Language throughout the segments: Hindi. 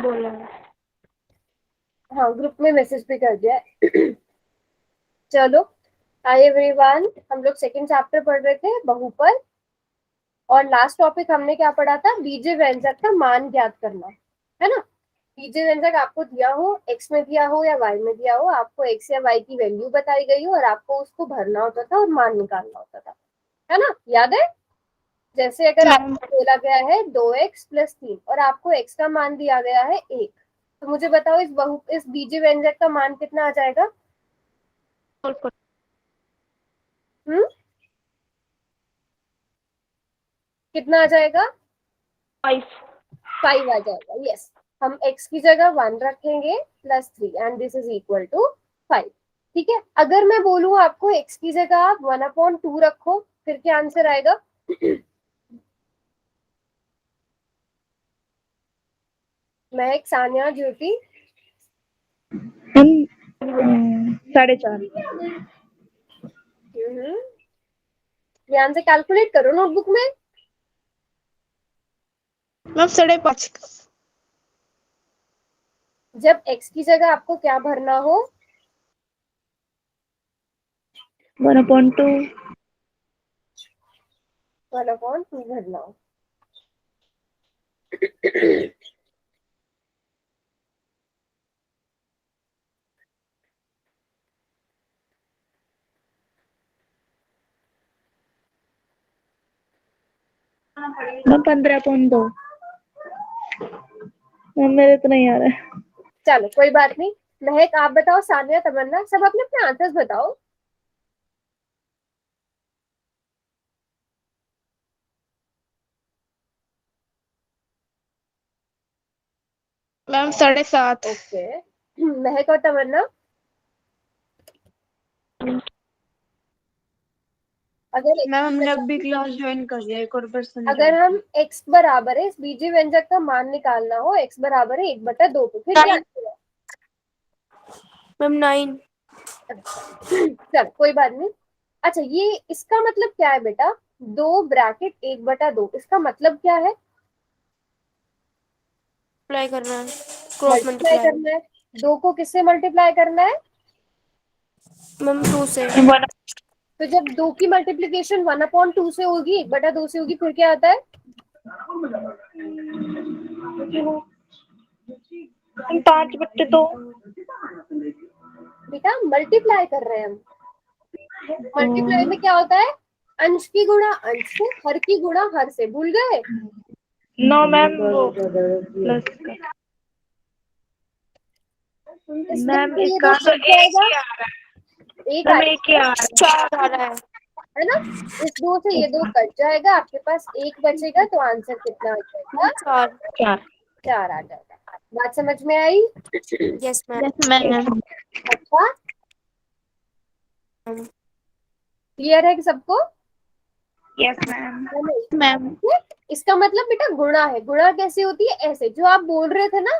बोला है। हाँ, ग्रुप में मैसेज भी कर दिया है। चलो, हाय एवरीवन, हम लोग सेकंड चैप्टर पढ़ रहे थे बहुपद, और लास्ट टॉपिक हमने क्या पढ़ा था? बीजीय व्यंजक का मान ज्ञात करना, है ना। बीजीय व्यंजक आपको दिया हो, एक्स में दिया हो या वाई में दिया हो, आपको एक्स या वाई की वैल्यू बताई गई हो और आपको उसको भरना होता था और मान निकालना होता था, है ना, याद है? जैसे अगर आपको बोला गया है 2x+3 और आपको x का मान दिया गया है 1, तो मुझे बताओ इस बीजीय व्यंजक का मान कितना आ जाएगा? हम्म, कितना आ जाएगा? 5। 5 आ जाएगा। यस, हम x की जगह 1 रखेंगे +3 and this is equal to 5। ठीक है, अगर मैं बोलूं आपको x की जगह आप 1/2 रखो, फिर क्या आंसर आएगा? महक, सानिया, ज्योति। 4.5। ध्यान से कैलकुलेट करो नोटबुक में। मैम 5.5। जब x की जगह आपको क्या भरना हो? 1/2। 1/2 भरना हो। मैम 15.2। मैम मेरे तो नहीं आ रहा है। चलो कोई बात नहीं। महक आप बताओ, सानिया, तमन्ना, सब अपने अपने आंसर्स बताओ। मैम 7.5। ओके, महक और तमन्ना, अगर मैम हमने अभी क्लास ज्वाइन कर लिया, एक और पर्सन अगर हम x बराबर है, इस बीजीय व्यंजक का मान निकालना हो, x बराबर है 1/2 पे, फिर क्या आंसर है? मैम 9। चल कोई बात नहीं। अच्छा, ये इसका मतलब क्या है बेटा? 2 × 1/2, इसका मतलब क्या है? मल्टीप्लाई करना है, क्रॉस मल्टीप्लाई मल्टीप्लाई। करना है। 2 को किससे मल्टीप्लाई करना है? मैम 2 से। तो जब 2 की मल्टीप्लीकेशन 1/2 से होगी, 1/2 से होगी, फिर क्या आता है? 5/2। बेटा मल्टीप्लाई कर रहे हैं हम। मल्टीप्लाई में क्या होता है? अंश की गुणा अंश से, हर की गुणा हर से, भूल गए? नो मैम, वो प्लस का। इस दो मैम से ये दो इसका तो कट एक जाएगा, ही आ रहा एक है। मैम आएगा, एक ही आ रहा 4 आ रहा है। है ना। इस 2 से ये 2 कट जाएगा, आपके पास 1 बचेगा, तो आंसर कितना आ जाएगा? 4। है। क्या? 4 आ जाएगा। बात समझ में आई? Yes ma'am. Yes ma'am. अच्छा, क्लियर है कि सबको? Yes ma'am. है नहीं? मैम ठीक है? इसका मतलब बेटा गुणा है। गुणा कैसे होती है? ऐसे, जो आप बोल रहे थे ना,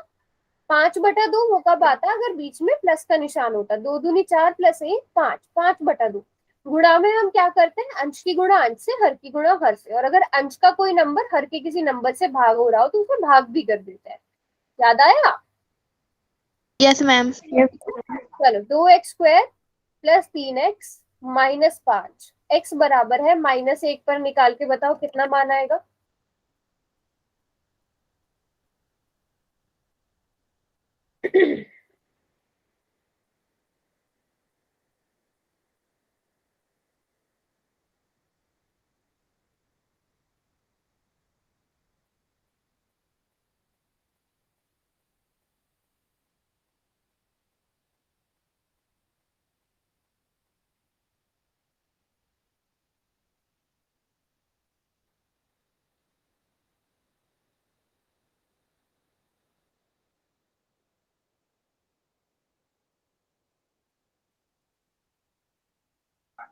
5/2 वो कब आता? अगर बीच में प्लस का निशान होता। 2 दूनी 4 +1 5, 5/2। गुणा में हम क्या करते हैं? अंश की गुणा अंश से, हर की गुणा हर से, और अगर अंश का कोई नंबर हर के किसी नंबर से भाग हो रहा हो तो उसे भाग भी कर देते हैं। याद आया? Yes ma'am. चलो, 2x² + 3x - 5, x बराबर है -1 पर निकाल के बताओ कितना मान आएगा?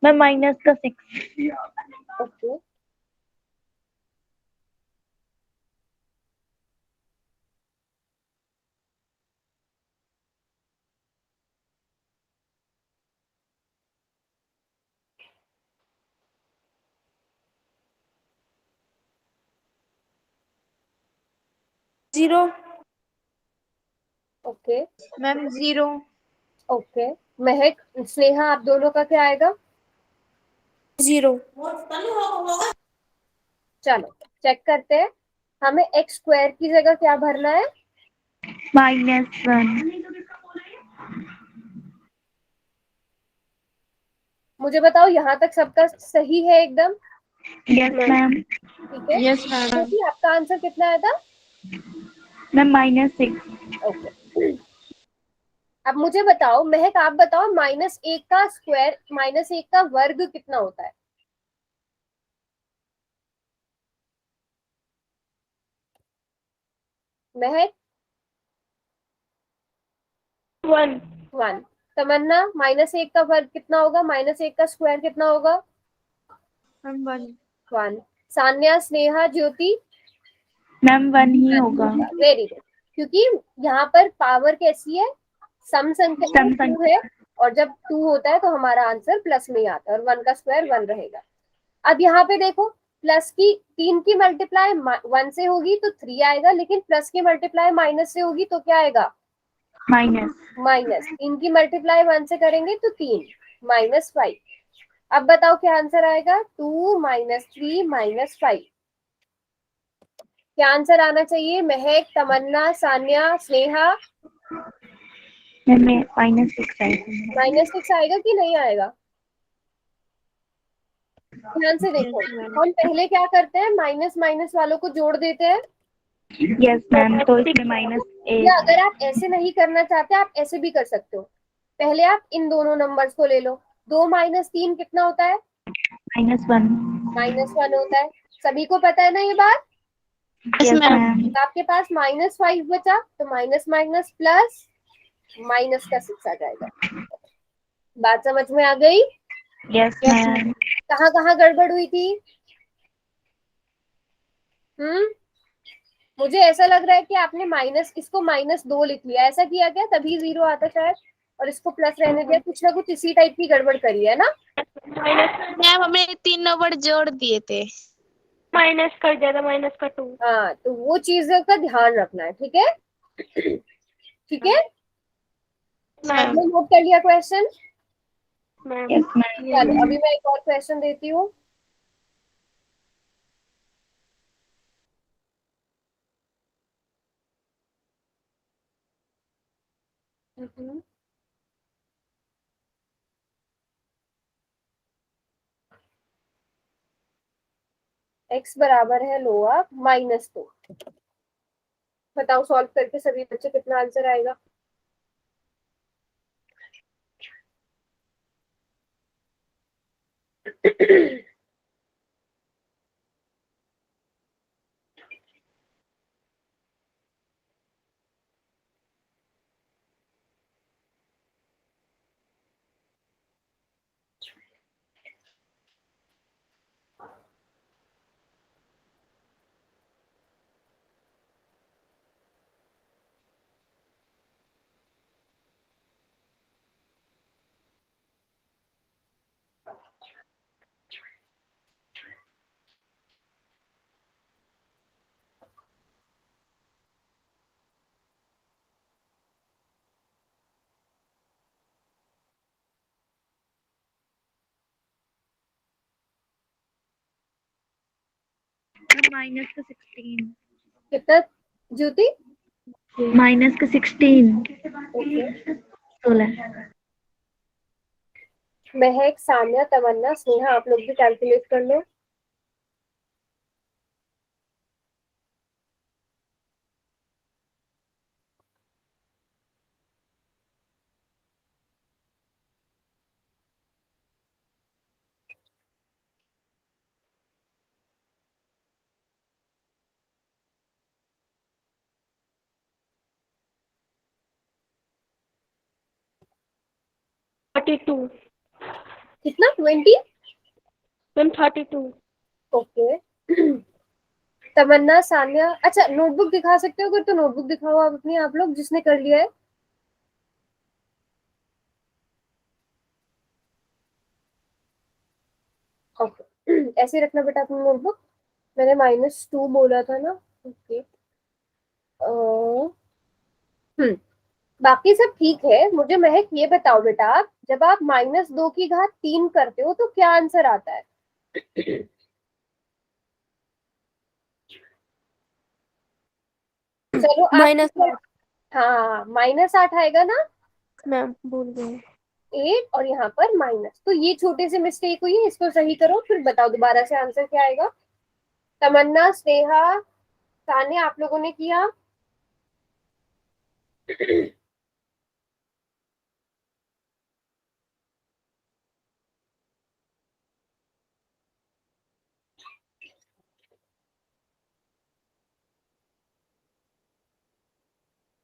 Ma'am -6। Okay, zero. Okay ma'am 0. Okay. महक स्नेहा आप दोनों का क्या आएगा? 0. चलो चेक करते हैं। हमें एक्स स्क्वायर की जगह क्या भरना है? -1। मुझे बताओ यहाँ तक सबका सही है एकदम? Yes ma'am. ठीक है। Yes ma'am. क्योंकि आपका आंसर कितना आया था? मैम -6। ओके। अब मुझे बताओ महक, आप बताओ -1 का स्क्वायर, -1 का वर्ग कितना होता है? महक 1. 1। तमन्ना -1 का वर्ग कितना होगा? -1 का स्क्वायर कितना होगा? मैम 1. 1। सान्या, स्नेहा, ज्योति? मैम 1 ही होगा। Very good. क्योंकि यहाँ पर पावर कैसी है? सम संख्या सम 2 है, और जब 2 होता है तो हमारा आंसर प्लस में ही आता है, और 1 का स्क्वायर 1 रहेगा। अब यहाँ पे देखो, प्लस की 3 की मल्टीप्लाई 1 से होगी तो 3 आएगा, लेकिन प्लस की मल्टीप्लाई माइनस से होगी तो क्या आएगा? माइनस। माइनस। 3 की मल्टीप्लाई 1 से करेंगे तो 3, -5। अब बताओ क्या आंसर आएगा? 2 -3 -5। क्या आंसर आना चाहिए? महक, तमन्ना, सान्या, स्नेहा? मैम -6 आएगा। -6 आएगा कि नहीं आएगा? ध्यान से देखो, हम पहले क्या करते हैं, माइनस माइनस वालों को जोड़ देते हैं। यस मैम, तो इसमें या -8। अगर आप ऐसे नहीं करना चाहते, आप ऐसे भी कर सकते हो। पहले आप इन दोनों नंबर्स को ले लो। 2 -3 कितना होता है? -1। -1 होता है। सभी को पता है ना ये बात? Yes ma'am. तो आपके पास -5 बचा, तो माइनस माइनस प्लस, माइनस का 6 आ जाएगा। बात समझ में आ गई? Yes ma'am. कहाँ कहाँ गड़बड़ हुई थी? मुझे ऐसा लग रहा है कि आपने इसको -2 लिख लिया, ऐसा किया क्या? तभी 0 आता शायद, और इसको प्लस रहने दिया। कुछ ना कुछ इसी टाइप की गड़बड़ करी है ना? मैम हमने 3 नंबर जोड़ दिए थे. माइनस कर दिया था, -2. हाँ, तो वो चीजों का ध्यान रखना है, ठीक है? ठीक है, मैम. आपने नोट कर लिया क्वेश्चन? Yes ma'am. चलो अभी मैं एक और क्वेश्चन देती हूँ। x बराबर है लोअर -2। बताओ सॉल्व करके सभी बच्चे कितना आंसर आएगा? -16। कितना ज्योति? -16। ओके। 16। महक, सान्या, तमन्ना, स्नेहा, आप लोग भी कैलकुलेट कर लो। -32. कितना? 20? मैम 32. ओके। तमन्ना, सान्या, अच्छा नोटबुक दिखा सकते हो अगर, तो नोटबुक दिखाओ आप अपनी, आप लोग जिसने कर लिया है। ओके। ऐसे रखना बेटा अपनी नोटबुक। मैंने -2 बोला था ना? ओके। हम्म बाकी सब ठीक है। मुझे महक ये बताओ बेटा, जब आप -2 की घात 3 करते हो तो क्या आंसर आता है? चलो आप -8। हाँ, -8 आएगा ना, मैम भूल गए। 8 और यहाँ पर माइनस, तो ये छोटे से मिस्टेक हुई है, इसको सही करो फिर बताओ दोबारा से आंसर क्या आएगा। तमन्ना, स्नेहा, सान्या, आप लोगों ने किया?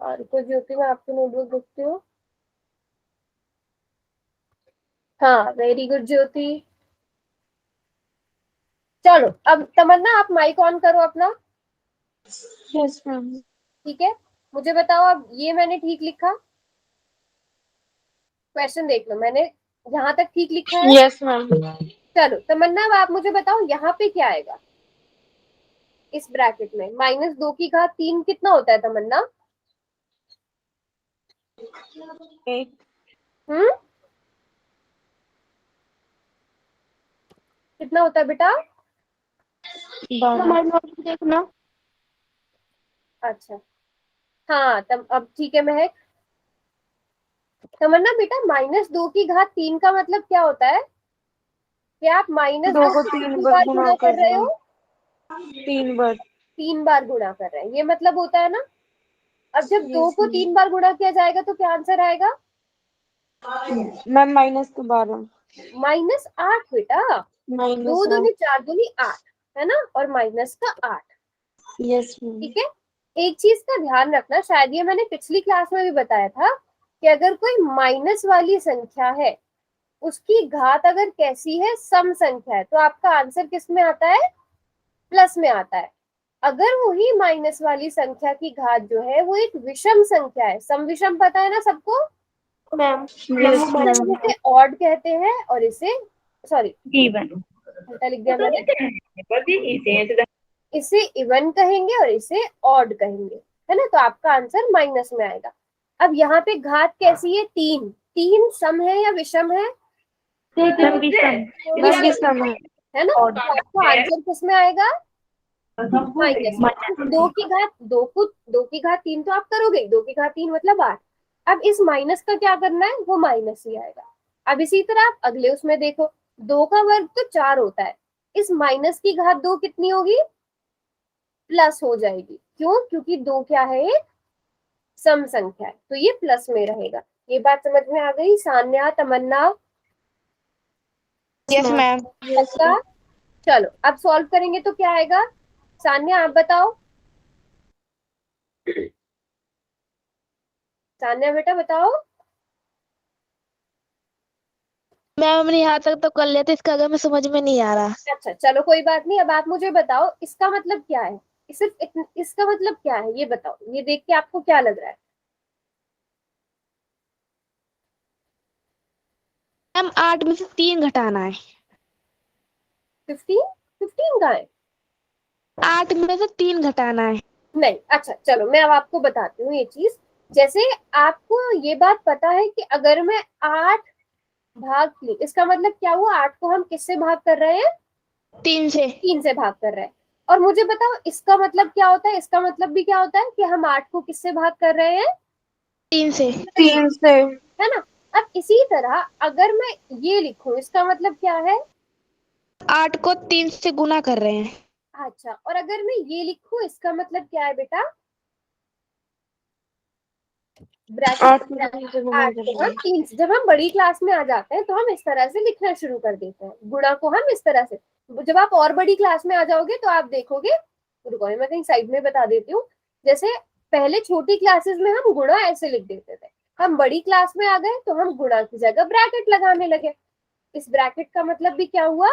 और कुछ ज्योति में आपकी नोटबुक देखती हूँ। हाँ, वेरी गुड ज्योति। चलो अब तमन्ना आप माइक ऑन करो अपना। Yes ma'am. ठीक है, मुझे बताओ अब ये मैंने ठीक लिखा? क्वेश्चन देख लो, मैंने यहाँ तक ठीक लिखा है? Yes ma'am. चलो तमन्ना अब आप मुझे बताओ यहाँ पे क्या आएगा इस ब्रैकेट में? -2 की घात 3 कितना होता है तमन्ना? हम्म, कितना होता है बेटा? हमारी नोटबुक देखना। अच्छा, हाँ तब अब ठीक है महक। तमन्ना बेटा -2 की घात 3 का मतलब क्या होता है? क्या आप माइनस दो दो को को 3 कितनी बार बार गुणा गुणा कर रहे करना, हो? 3 बार। 3 बार गुणा कर रहे हैं, ये मतलब होता है ना। अब जब 2 यस को 3 बार गुणा किया जाएगा तो क्या आंसर आएगा? मैम -12। -8 बेटा। दो माइनस दूनी 4 दूनी 8, है ना, और माइनस का 8। Yes ma'am. ठीक है, एक चीज का ध्यान रखना, शायद ये मैंने पिछली क्लास में भी बताया था कि अगर कोई माइनस वाली संख्या है, उसकी घात अगर कैसी है, सम संख्या है, तो आपका आंसर किस में आता है? प्लस में आता है। अगर वही माइनस वाली संख्या की घात जो है वो एक विषम संख्या है, सम विषम पता है ना सबको? Ma'am yes ma'am. इसे ऑड कहते हैं और इसे, सॉरी इवन। उल्टा लिख दिया मैंने, इसे इवन कहेंगे और इसे ऑड कहेंगे, है ना। तो आपका आंसर माइनस में आएगा। अब यहाँ पे घात कैसी है? 3। 3 सम है या विषम है? मैम विषम है। है ना, तो आपका आंसर किस में आएगा? माइनस में। दो की घात 3 तो आप करोगे, 2 की घात 3 मतलब 8। अब इस माइनस का क्या करना है? वो माइनस ही आएगा। अब इसी तरह आप अगले उसमें देखो, 2 का वर्ग तो 4 होता है, इस माइनस की घात 2 कितनी होगी? प्लस हो जाएगी। क्यों? क्योंकि 2 क्या है? एक सम संख्या है, तो ये प्लस में रहेगा। ये बात समझ में आ गई? सान्या, तमन्ना, यस मैम। पक्का? चलो अब सॉल्व करेंगे तो क्या आएगा? सान्या आप बताओ। सान्या बेटा बताओ। मैम हमने यहाँ तक तो कर लिया था, इसका आगे में समझ में नहीं आ रहा। अच्छा चलो कोई बात नहीं, अब आप मुझे बताओ इसका मतलब क्या है? सिर्फ इसका मतलब क्या है ये बताओ, ये देख के आपको क्या लग रहा है? मैम 8 में से 3 घटाना है। 15? 15 का है? 8 में से 3 घटाना है। नहीं, अच्छा चलो मैं अब आपको बताती हूँ ये चीज। जैसे आपको ये बात पता है कि अगर मैं 8 भाग 3, इसका मतलब क्या हुआ? 8 को हम किससे भाग कर रहे हैं? 3 से। 3 से भाग कर रहे हैं। और मुझे बताओ इसका मतलब क्या होता है? इसका मतलब भी क्या होता है कि हम 8 को किससे भाग कर रहे हैं? 3 से। 3 से। है ना। अब इसी तरह अगर मैं ये लिखूं, इसका मतलब क्या है? 8 को 3 से गुना कर रहे हैं। अच्छा, और अगर मैं ये लिखूं, इसका मतलब क्या है बेटा? ब्रैकेट 8 में 3 से गुणा 8 कर को रहे हम हैं। 3, जब हम बड़ी क्लास में आ जाते हैं तो हम इस तरह से लिखना शुरू कर देते हैं, गुणा को हम इस तरह से। जब आप और बड़ी क्लास में आ जाओगे तो आप देखोगे, रुको मैं कहीं साइड में बता देती हूँ। जैसे पहले छोटी क्लासेस में हम गुणा ऐसे लिख देते थे, हम बड़ी क्लास में आ गए तो हम गुणा की जगह ब्रैकेट लगाने लगे। इस ब्रैकेट का मतलब भी क्या हुआ?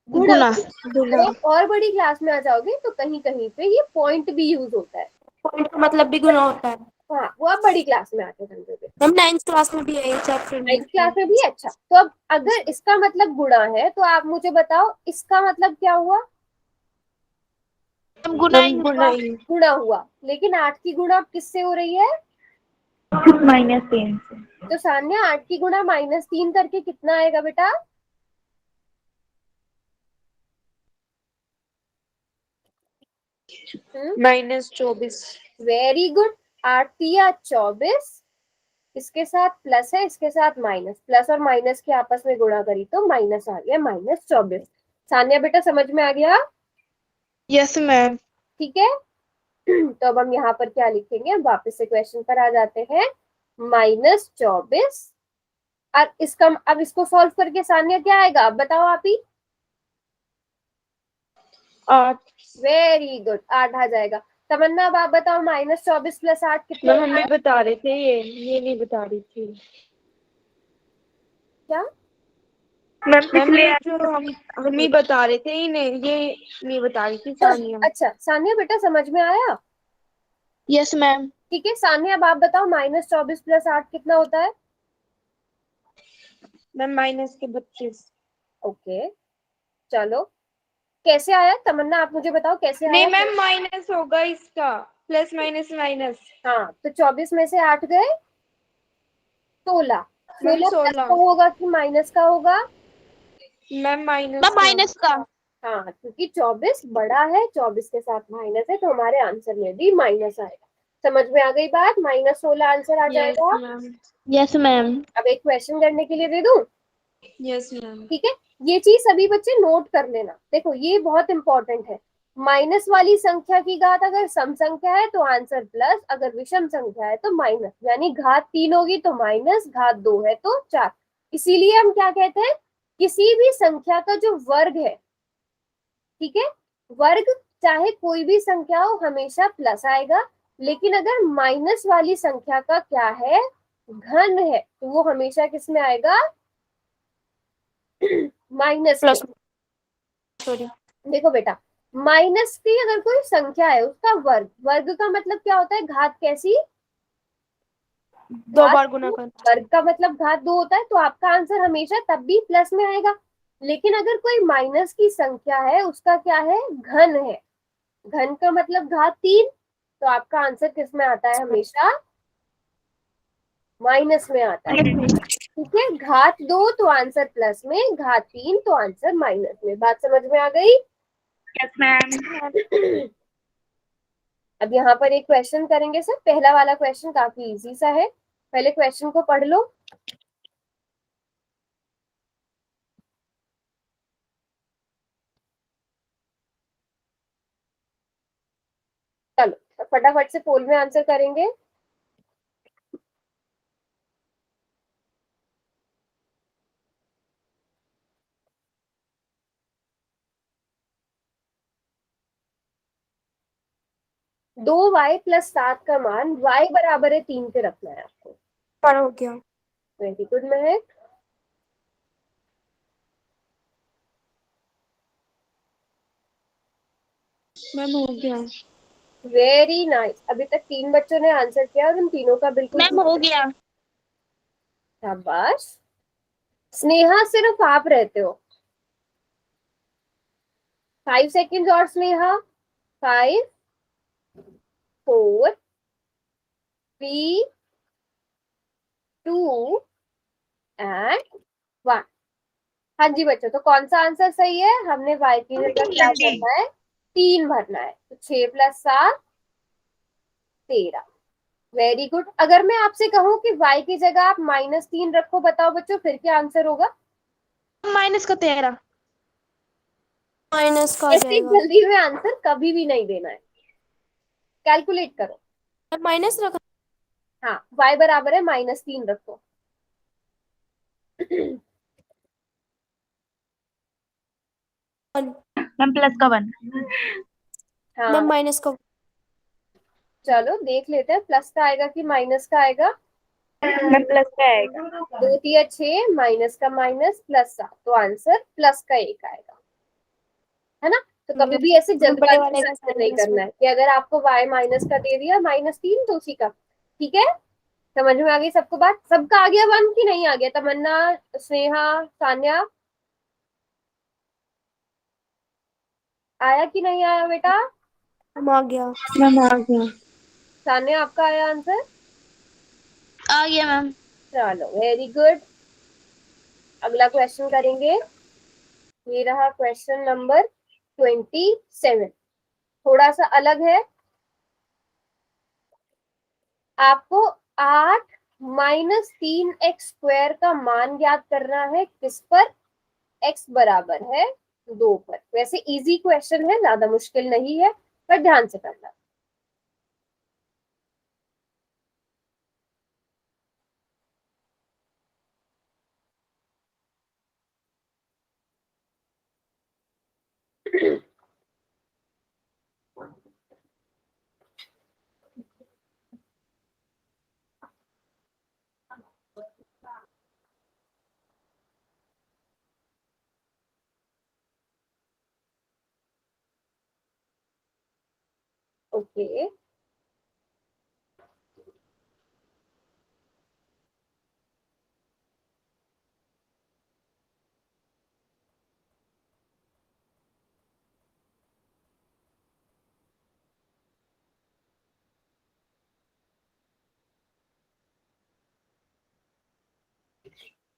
गुणा। गुना। जब आप और बड़ी क्लास में आ जाओगे तो कहीं कहीं पे ये पॉइंट भी यूज होता है। पॉइंट का मतलब भी गुना होता है। हाँ, वो आप बड़ी क्लास में आते समझोगे। हम 9th क्लास में भी है ये चैप्टर में। 9th क्लास में भी है? अच्छा, तो अब अगर इसका मतलब गुणा है तो आप मुझे बताओ इसका मतलब क्या हुआ? हम गुना मैम ही गुणा हुआ। ही। गुणा हुआ। लेकिन 8 की गुणा किससे हो रही है? -3 से। तो सान्या 8 की गुणा -3 करके कितना आएगा बेटा? -24। Very good. 8 या 24, इसके साथ प्लस है, इसके साथ माइनस, प्लस और माइनस के आपस में गुणा करी तो माइनस आ गया, -24। सान्या बेटा समझ में आ गया? Yes ma'am. ठीक है। तो अब हम यहाँ पर क्या लिखेंगे, अब वापस से क्वेश्चन पर आ जाते हैं। -24, और इसका अब इसको सॉल्व करके सान्या क्या आएगा, अब बताओ आप ही। 8। वेरी गुड, 8 आ जाएगा। तमन्ना अब आप बताओ, -24 + 8 कितना मैम होता हमें है? बता रहे थे, ये नहीं बता रही थी क्या? Ma'am ma'am. पिछले ये जो हम ही बता रहे थे, इन्हें ये नहीं बता रही थी सानिया। अच्छा सान्या बेटा समझ में आया? Yes ma'am. ठीक है सान्या, अब आप बताओ -24 + 8 कितना होता है? मैम -32। ओके, चलो कैसे आया तमन्ना, आप मुझे बताओ कैसे नहीं आया? मैम, माइनस होगा इसका, प्लस माइनस माइनस। हाँ, तो 24 में से 8 गए 16। मैम 16 प्लस का 16। होगा कि माइनस का होगा? मैम माइनस का। हाँ, क्योंकि 24 बड़ा है, 24 के साथ माइनस है, तो हमारे आंसर में भी माइनस आएगा। समझ में आ गई बात? -16 आंसर आ यस जाएगा। मैम। Yes ma'am. अब एक क्वेश्चन करने के लिए दे दूं? Yes ma'am. ठीक है, ये चीज सभी बच्चे नोट कर लेना, देखो ये बहुत इंपॉर्टेंट है। माइनस वाली संख्या की घात अगर सम संख्या है तो आंसर प्लस, अगर विषम संख्या है तो माइनस, यानी घात 3 होगी तो माइनस, घात 2 है तो 4। इसीलिए हम क्या कहते हैं, किसी भी संख्या का जो वर्ग है, ठीक है, वर्ग चाहे कोई भी संख्या हो हमेशा प्लस आएगा, लेकिन अगर माइनस वाली संख्या का क्या है, घन है, तो वो हमेशा किस में आएगा, माइनस में। प्लस। सॉरी। देखो बेटा, माइनस की अगर कोई संख्या है उसका वर्ग, वर्ग का मतलब क्या होता है, घात कैसी, 2 घात बार गुना 2, कर। वर्ग का मतलब घात 2 होता है, तो आपका आंसर हमेशा तब भी प्लस में आएगा। लेकिन अगर कोई माइनस की संख्या है उसका क्या है, घन है, घन का मतलब घात 3, तो आपका आंसर किस में आता है, हमेशा माइनस में आता है। ठीक है, घात 2 तो आंसर प्लस में, घात 3 तो आंसर माइनस में। बात समझ में आ गई? Yes ma'am. अब यहाँ पर एक क्वेश्चन करेंगे सर, पहला वाला क्वेश्चन काफी इजी सा है, पहले क्वेश्चन को पढ़ लो। चलो फटाफट से पोल में आंसर करेंगे। दो वाई प्लस 7 का मान y बराबर है 3 पे रखना है आपको। पर हो गया। वेरी गुड महक। मैम हो गया। वेरी नाइस, अभी तक 3 बच्चों ने आंसर किया और उन तीनों का बिल्कुल मैम हो गया। शाबाश। स्नेहा सिर्फ आप रहते हो, 5 सेकेंड और स्नेहा। 5, 4, 3, 2 एंड 1। हाँ जी बच्चों, तो कौन सा आंसर सही है, हमने y की जगह क्या भरना है, 3 भरना है, तो 6 + 7 13। Very good. अगर मैं आपसे कहूं कि y की जगह आप -3 रखो, बताओ बच्चों फिर क्या आंसर होगा? -13। माइनस का आ ऐसे जाएगा। जल्दी में आंसर कभी भी नहीं देना है, कैलकुलेट करो। माइनस रखा। हाँ, y बराबर है -3 रखो। मैम प्लस का 1। हाँ, माइनस का। चलो देख लेते हैं, प्लस का आएगा कि माइनस का आएगा। मैम प्लस का आएगा। 2 × 6, माइनस का माइनस, प्लस 7, तो आंसर प्लस का 1 आएगा, है ना? तो कभी भी ऐसे बड़े जल्दबाजी वाले में का आंसर नहीं माइनस करना है कि अगर आपको y माइनस का दे दिया -3 तो उसी का। ठीक है, समझ में आ गई सबको बात? सबका आ गया 1 की नहीं आ गया? तमन्ना, स्नेहा, सान्या, आया कि नहीं आया बेटा? आ गया। मैम आ गया। सान्या आपका आया आंसर? आ गया मैम। चलो वेरी गुड। अगला क्वेश्चन करेंगे। ये रहा क्वेश्चन नंबर 27। थोड़ा सा अलग है। आपको 8 - 3x² का मान ज्ञात करना है। किस पर? x बराबर है 2 पर। वैसे इजी क्वेश्चन है, ज्यादा मुश्किल नहीं है, पर ध्यान से करना। ओके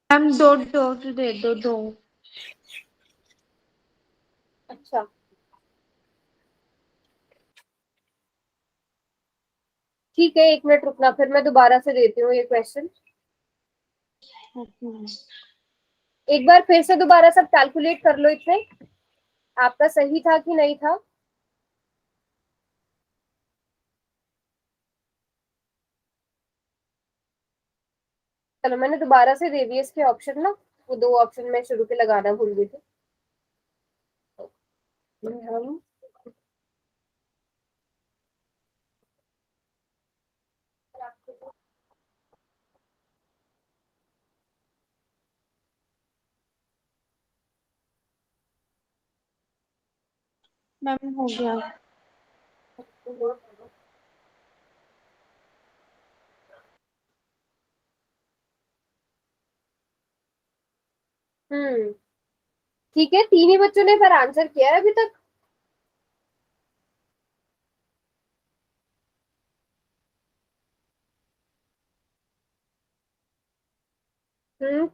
मैम दो डॉट दे दो, दो। अच्छा, ठीक है, 1 मिनट रुकना, फिर मैं दोबारा से देती हूँ ये क्वेश्चन। एक बार फिर से दोबारा सब कैलकुलेट कर लो इसमें, आपका सही था कि नहीं था। चलो मैंने दोबारा से दे दिए इसके ऑप्शन ना, वो 2 ऑप्शन मैं शुरू के लगाना भूल गई थी। हम मैम हो गया। ठीक है, 3 ही बच्चों ने पर आंसर किया है अभी तक।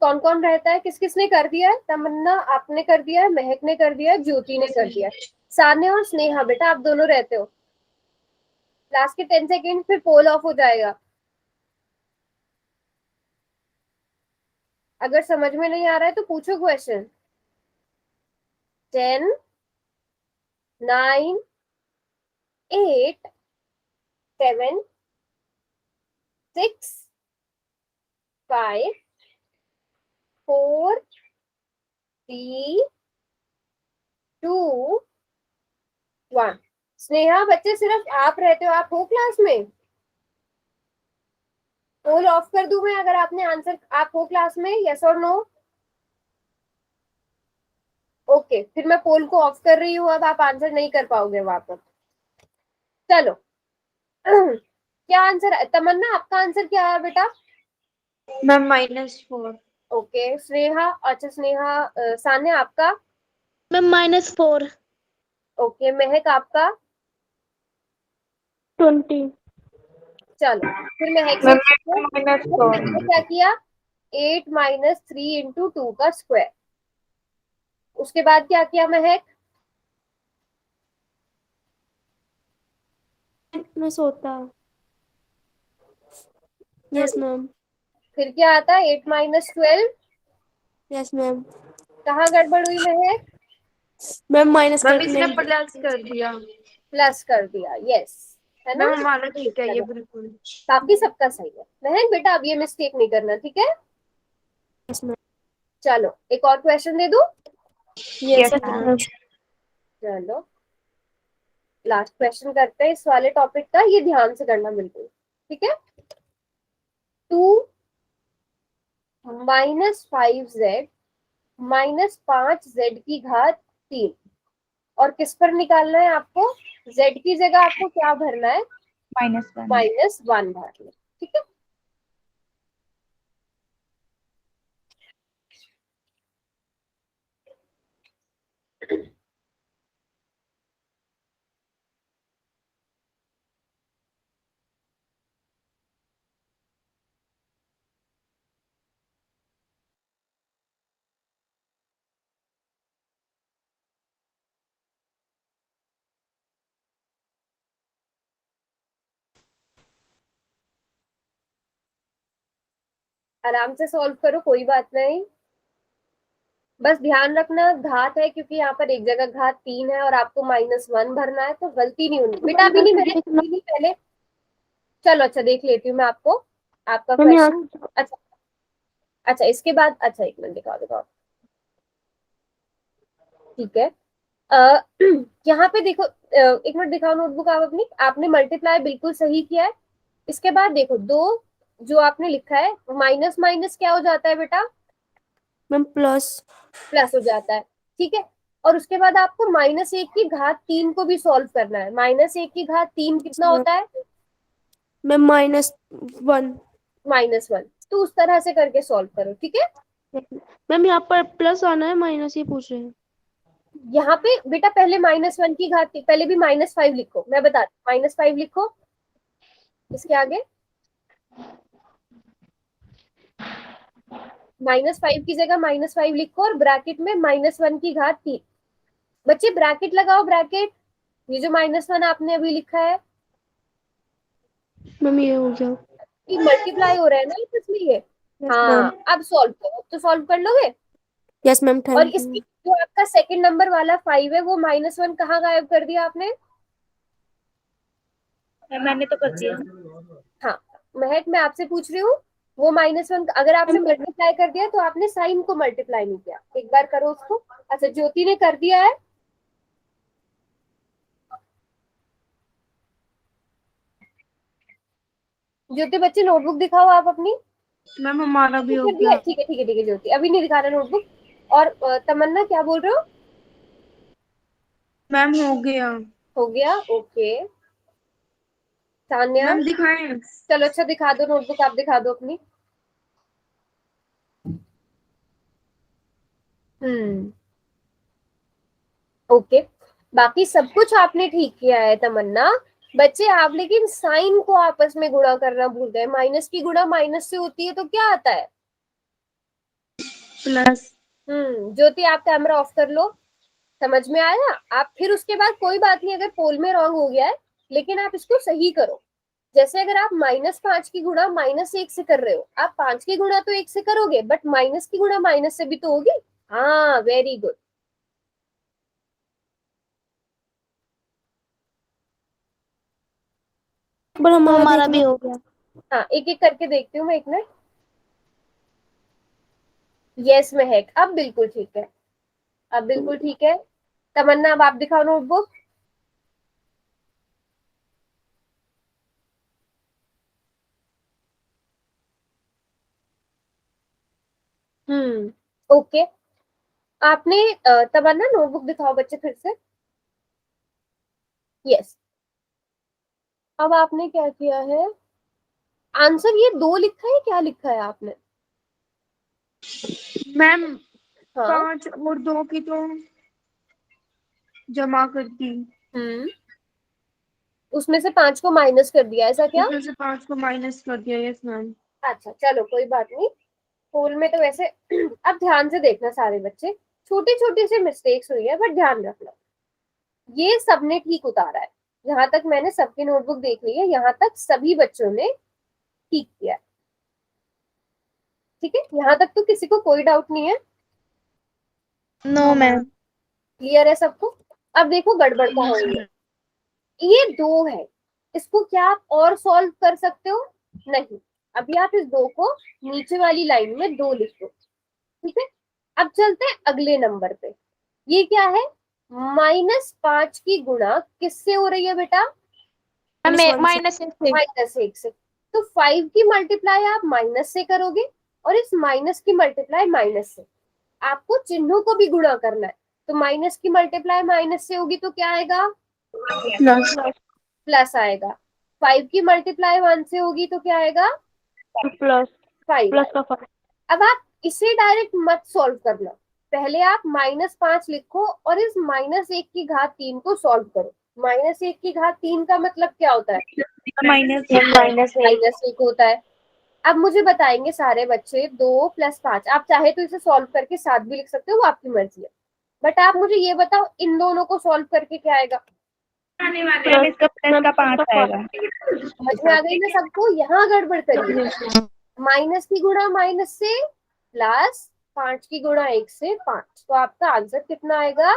कौन कौन रहता है? किस किसने कर दिया है? तमन्ना आपने कर दिया है, महक ने कर दिया है, ज्योति ने कर दिया है, सान्या और स्नेहा बेटा आप दोनों रहते हो। लास्ट के 10 सेकेंड फिर पोल ऑफ हो जाएगा। अगर समझ में नहीं आ रहा है तो पूछो क्वेश्चन। 10 9 8 7 6 5 4 3 2 1। स्नेहा बच्चे सिर्फ आप रहते हो, आप हो क्लास में? पोल ऑफ कर दूं मैं अगर आपने आंसर, आप हो क्लास में? यस और नो? ओके, फिर मैं पोल को ऑफ कर रही हूँ, अब आप आंसर नहीं कर पाओगे वहां पर। चलो क्या आंसर है? तमन्ना आपका आंसर क्या है बेटा? मैम -4। ओके स्नेहा, अच्छा स्नेहा, सान्या आपका? मैम -4। ओके महक आपका? 20। चलो फिर महक से मैम पूछो। -4। मैंने क्या किया? 8 - 3 × 2 का स्क्वायर। उसके बाद क्या किया महक? में सोता। Yes ma'am. फिर क्या आता है? 8 - 12। Yes ma'am. कहाँ गड़बड़ हुई महक? मैम माइनस मैम करने इसने प्लस कर दिया। प्लस कर दिया, यस है ना। मैम हमारा ठीक है ये बिल्कुल। बाकी सबका सही है। महक बेटा अब ये मिस्टेक नहीं करना, ठीक है? Yes ma'am. चलो एक और क्वेश्चन दे दूं। Yes yes ma'am. मैम। चलो लास्ट क्वेश्चन करते हैं इस वाले टॉपिक का, ये ध्यान से करना बिल्कुल, ठीक है? 2 - 5z -5z की घात 3। और किस पर निकालना है आपको? z की जगह आपको क्या भरना है? -1। -1 भरना है, ठीक है? आराम से सॉल्व करो, कोई बात नहीं। बस ध्यान रखना घात है, क्योंकि यहाँ पर एक जगह घात 3 है और आपको -1 भरना है, तो गलती नहीं होनी बेटा। अभी नहीं पहले चलो अच्छा देख लेती हूँ मैं आपको आपका क्वेश्चन। अच्छा अच्छा, इसके बाद अच्छा एक मिनट दिखाओ दिखाओ, ठीक है। यहाँ पे देखो, एक मिनट दिखाओ नोटबुक आप अपनी। आपने मल्टीप्लाई बिल्कुल सही किया है। इसके बाद देखो दो जो आपने लिखा है, माइनस माइनस क्या हो जाता है बेटा? Ma'am plus. प्लस हो जाता है, ठीक है। और उसके बाद आपको -1 की घात 3 को भी सॉल्व करना है। -1 की घात 3 कितना होता है? मैम -1। -1। तो उस तरह से करके सॉल्व करो, ठीक है। मैम यहाँ पर प्लस आना है, माइनस ही पूछ रहे हैं। यहाँ पे बेटा पहले -1 की घात, पहले भी -5 लिखो, मैं बताती हूँ। -5 लिखो, इसके आगे -5 की जगह -5 लिखो और ब्रैकेट में -1 की घात 3। बच्चे ब्रैकेट लगाओ, ब्रैकेट। ये जो -1 आपने अभी लिखा है, मैम ये हो गया। ये मल्टीप्लाई हो रहा है ना आपस में ये। हाँ, अब सॉल्व करो, तो सॉल्व कर लोगे। यस मैम, और थैंक इसकी यू। जो आपका सेकंड नंबर वाला 5 है, वो -1 कहाँ गायब कर दिया आपने? मैंने तो कर दिया। हाँ महक, मैं आपसे पूछ रही हूँ, वो -1 अगर आपने मल्टीप्लाई कर दिया तो आपने साइन को मल्टीप्लाई नहीं किया। एक बार करो उसको। अच्छा ज्योति ने कर दिया है। ज्योति बच्चे नोटबुक दिखाओ आप अपनी। मैम हमारा भी हो कर दिया गया। है? ठीक है ठीक है ठीक है ज्योति, अभी नहीं दिखा रहा नोटबुक। और तमन्ना क्या बोल रहे हो? मैम हो गया। हो गया, ओके। तान्या, मैम दिखाएं। चलो अच्छा दिखा दो नोटबुक, आप दिखा दो अपनी। ओके, बाकी सब कुछ आपने ठीक किया है तमन्ना। बच्चे आप लेकिन साइन को आपस में गुणा करना भूल गए। माइनस की गुणा माइनस से होती है तो क्या आता है? प्लस। ज्योति आप कैमरा ऑफ कर लो। समझ में आया? आप फिर उसके बाद कोई बात नहीं, अगर पोल में रॉन्ग हो गया है, लेकिन आप इसको सही करो। जैसे अगर आप -5 की गुणा -1 से कर रहे हो, आप 5 की गुणा तो 1 से करोगे, बट माइनस की गुणा माइनस से भी तो होगी। हाँ वेरी गुड। पर हमारा भी हो गया। हाँ एक एक करके देखती हूँ मैं, एक मिनट। यस महक, अब बिल्कुल ठीक है, अब बिल्कुल ठीक है। तमन्ना अब आप दिखाओ नोटबुक। ओके। आपने तमन्ना नोटबुक दिखाओ बच्चे फिर से। यस, अब आपने क्या किया है? आंसर ये 2 लिखा है, क्या लिखा है आपने? मैम हाँ 5 और 2 की तो जमा कर दी। उसमें से 5 को माइनस कर दिया, ऐसा क्या? उसमें से 5 को माइनस कर दिया। Yes ma'am. अच्छा चलो कोई बात नहीं। स्कूल में तो वैसे अब ध्यान से देखना सारे बच्चे, छोटी छोटी सी मिस्टेक्स हुई है, बट ध्यान रखना ये सबने ठीक उतारा है। यहाँ तक मैंने सबकी नोटबुक देख ली है, यहाँ तक सभी बच्चों ने ठीक किया है। ठीक है, यहाँ तक तो किसी को कोई डाउट नहीं है। No ma'am. क्लियर है सबको? अब देखो गड़बड़ का हो रही है। ये 2 है, इसको क्या आप और सॉल्व कर सकते हो? नहीं। अभी आप इस 2 को नीचे वाली लाइन में 2 लिख दो, ठीक है। अब चलते हैं अगले नंबर पे। ये क्या है? -5 की गुणा किससे हो रही है बेटा? -1 से। -1 से। तो 5 की मल्टीप्लाई आप माइनस से करोगे और इस माइनस की मल्टीप्लाई माइनस से। आपको चिन्हों को भी गुणा करना है, तो माइनस की मल्टीप्लाई माइनस से होगी तो क्या आएगा? प्लस। प्लस आएगा। 5 की मल्टीप्लाई 1 से होगी तो क्या आएगा? प्लस 5। प्लस का 5। अब आप इसे डायरेक्ट मत सॉल्व करना, पहले आप -5 लिखो और इस -1 की घात 3 को सॉल्व करो। -1 की घात 3 का मतलब क्या होता है? -1 होता है। अब मुझे बताएंगे सारे बच्चे 2 + 5, आप चाहे तो इसे सॉल्व करके 7 भी लिख सकते हो, वो आपकी मर्जी है। बट आप मुझे ये बताओ इन दोनों को सॉल्व करके क्या आएगा? इसका प्लस का 5 आएगा। समझ में आ गई ना सबको? यहाँ गड़बड़ करिए। माइनस की गुणा माइनस से प्लस 5 की गुणा 1 से 5, तो आपका आंसर कितना आएगा?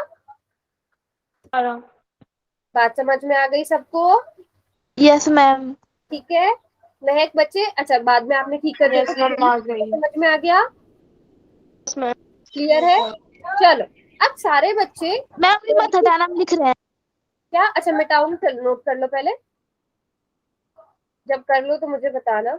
12। बात समझ में आ गई सबको? Yes ma'am. ठीक है महक बच्चे, अच्छा बाद में आपने ठीक कर यस दिया, मैम आ गई। समझ में आ गया? Yes ma'am. क्लियर है? चलो अब सारे बच्चे मैम अभी मत हटाना, हम लिख रहे हैं। क्या, अच्छा मिटाओ, नोट कर लो पहले, जब कर लो तो मुझे बताना।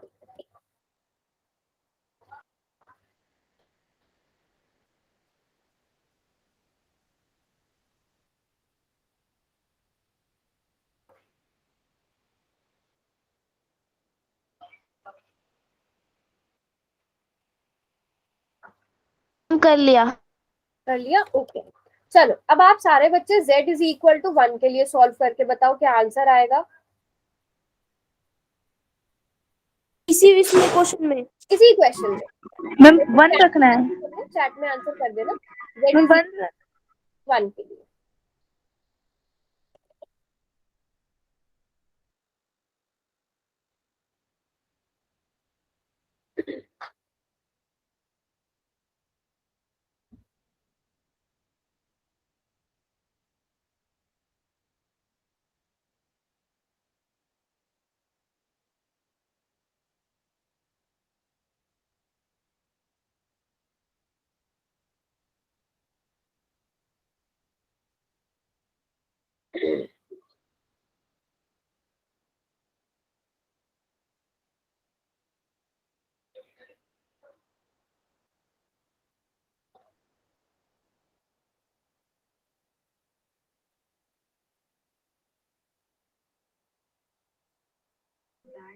हम कर लिया। कर लिया, ओके। चलो अब आप सारे बच्चे z इज इक्वल टू 1 के लिए सॉल्व करके बताओ क्या आंसर आएगा इसी इसमें क्वेश्चन में। इसी क्वेश्चन मैम में। 1 रखना है। चैट में आंसर कर देना, z मैम इज 1। 1 के लिए।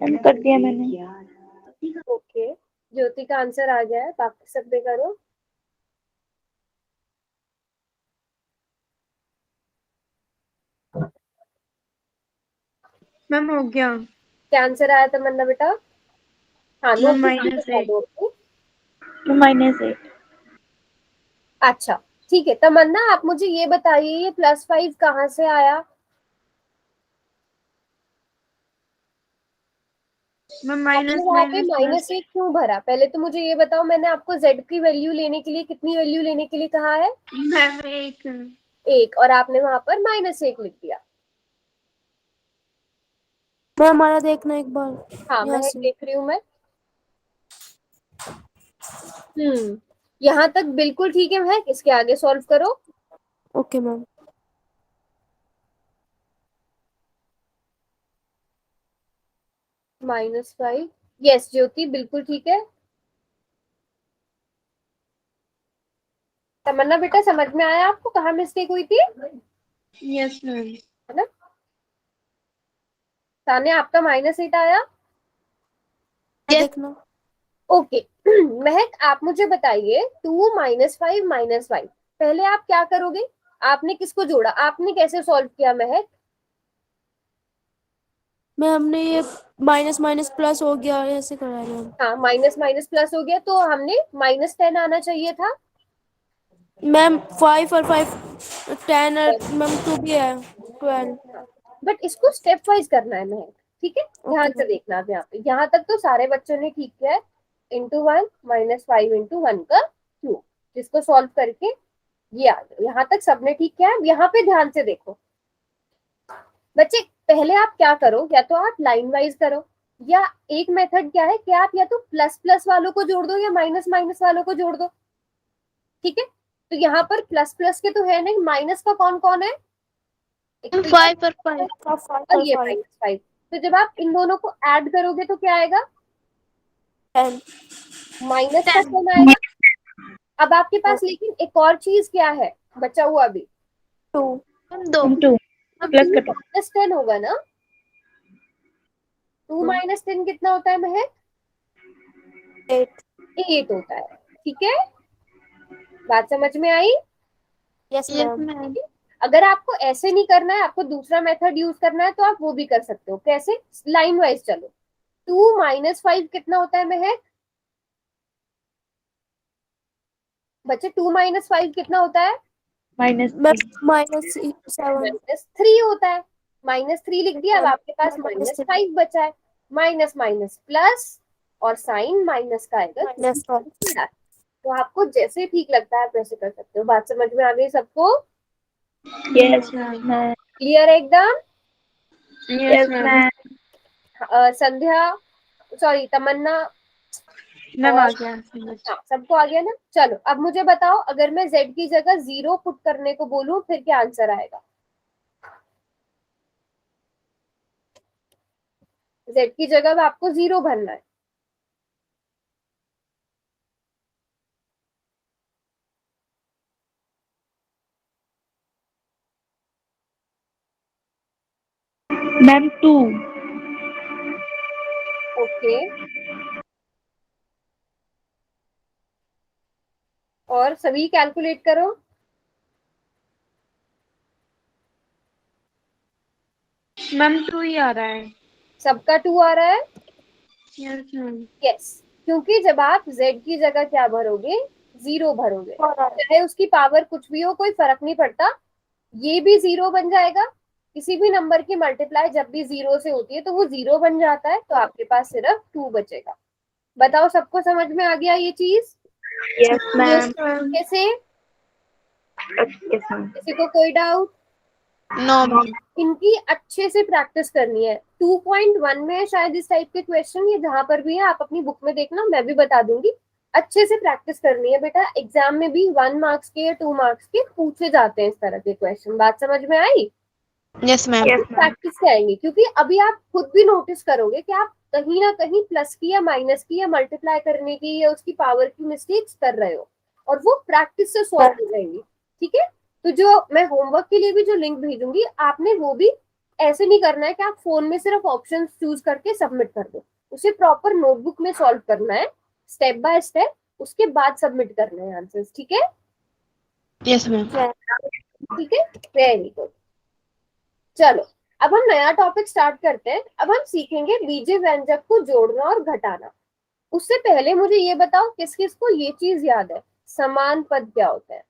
मैम कर दिया मैंने। ओके ज्योति का आंसर आ गया है, बाकी सब भी करो। मैम हो गया। क्या आंसर आया तमन्ना बेटा? हाँ मैम नोटबुक बता -8। दो अपनी। मैम -8। अच्छा ठीक है तमन्ना, आप मुझे ये बताइए ये +5 कहाँ से आया? मैम आपने माइनस वहां पे माइनस प्लस। -1 क्यों भरा? पहले तो मुझे ये बताओ, मैंने आपको z की वैल्यू लेने के लिए कितनी वैल्यू लेने के लिए कहा है? मैम 1। 1, और आपने वहां पर -1 लिख दिया। मैं हमारा देखना एक बार हाँ यहाँ मैं से। देख रही हूँ मैं। यहाँ तक बिल्कुल ठीक है, इसके आगे सॉल्व करो। Okay ma'am. -5, यस ज्योति बिल्कुल ठीक है। तमन्ना बेटा समझ में आया आपको कहाँ मिस्टेक हुई थी? Yes ma'am. है ना? तान्या आपका -8 आया? Yes. देखना। ओके महक आप मुझे बताइए 2 -5 -5, पहले आप क्या करोगे? आपने किसको जोड़ा, आपने कैसे सॉल्व किया महक? मैं हमने ये माइनस माइनस प्लस हो गया ऐसे करा है मैम। हाँ माइनस माइनस प्लस हो गया, तो हमने -10 आना चाहिए था। मैम 5 और 5 10 और मैम 2 भी है 12। बट इसको स्टेप वाइज करना है महक, ठीक है? ओके ध्यान से मैम। देखना आप यहाँ पे, यहाँ तक तो सारे बच्चों ने ठीक किया है। ×1 -5 × 1 का क्यूब, जिसको सॉल्व करके ये आ गया, यहाँ तक सबने ठीक किया है। यहाँ पे ध्यान से देखो बच्चे, पहले आप क्या करो, या तो आप लाइन वाइज करो, या एक मेथड क्या है कि आप या तो प्लस प्लस वालों को जोड़ दो या माइनस माइनस वालों को जोड़ दो, ठीक है? तो यहाँ पर प्लस प्लस के तो है नहीं, माइनस का कौन कौन है? एक तो 5 और 5। का 5 और और ये 5 -5, तो जब आप इन दोनों को ऐड करोगे तो क्या आएगा? 10 माइनस का 10। 10 आएगा। अब आपके पास लेकिन एक और चीज क्या है बचा हुआ अभी? 2 हम 2। हम 2 अब प्लस 2 का 2। -10 होगा ना? 2 -10 कितना होता है महक? 8। 8 होता है, ठीक है? बात समझ में आई? Yes yes ma'am. मैम। अगर आपको ऐसे नहीं करना है, आपको दूसरा मेथड यूज करना है, तो आप वो भी कर सकते हो। कैसे? लाइन वाइज चलो। 2 -5 कितना होता है महक? बच्चे 2 -5 कितना होता है? मैं -3। -7 -3 होता है। -3 लिख दिया, अब मैम आपके पास -3 -5 बचा है। माइनस माइनस प्लस, और साइन माइनस का आएगा Minus का। तो आपको जैसे ठीक लगता है आप वैसे कर सकते हो। बात समझ में आ गई सबको? Yes ma'am. क्लियर एकदम? Yes ma'am. Sandhya, sorry Tamanna ma'am आ और गया समझ। हाँ, सबको आ गया ना? चलो अब मुझे बताओ, अगर मैं z की जगह 0 पुट करने को बोलूं फिर क्या आंसर आएगा? z की जगह आपको 0 भरना है। मैम 2। ओके, और सभी कैलकुलेट करो। मैम 2 ही आ रहा है। सबका 2 आ रहा है? Yes ma'am. यस, क्योंकि जब आप z की जगह क्या भरोगे? 0 भरोगे, चाहे उसकी पावर कुछ भी हो कोई फर्क नहीं पड़ता, ये भी 0 बन जाएगा। किसी भी नंबर की मल्टीप्लाई जब भी 0 से होती है तो वो 0 बन जाता है, तो आपके पास सिर्फ 2 बचेगा। बताओ सबको समझ में आ गया ये चीज? Yes ma'am. कैसे? Yes ma'am. किसी को कोई डाउट? नो। इनकी अच्छे से प्रैक्टिस करनी है। 2.1 में है शायद इस टाइप के क्वेश्चन, ये जहां पर भी है आप अपनी बुक में देखना, मैं भी बता दूंगी। अच्छे से प्रैक्टिस करनी है बेटा, एग्जाम में भी 1 मार्क्स के या 2 मार्क्स के पूछे जाते हैं इस तरह के क्वेश्चन। बात समझ में आई? Yes ma'am. प्रैक्टिस से आएंगे, क्योंकि अभी आप खुद भी नोटिस करोगे कि आप कहीं ना कहीं प्लस की या माइनस की या मल्टीप्लाई करने की या उसकी पावर की मिस्टेक्स कर रहे हो, और वो प्रैक्टिस से सॉल्व हो जाएंगी। ठीक है, तो जो मैं होमवर्क के लिए भी जो लिंक भेजूंगी, आपने वो भी ऐसे नहीं करना है कि आप फोन में सिर्फ ऑप्शन चूज करके सबमिट कर दो, उसे प्रॉपर नोटबुक में सॉल्व करना है, स्टेप बाय स्टेप, उसके बाद सबमिट करना है आंसर्स। ठीक है? Yes ma'am. ठीक है, वेरी गुड। चलो अब हम नया टॉपिक स्टार्ट करते हैं। अब हम सीखेंगे बीजीय व्यंजक को जोड़ना और घटाना। उससे पहले मुझे ये बताओ, किस किस को ये चीज याद है, समान पद क्या होता है?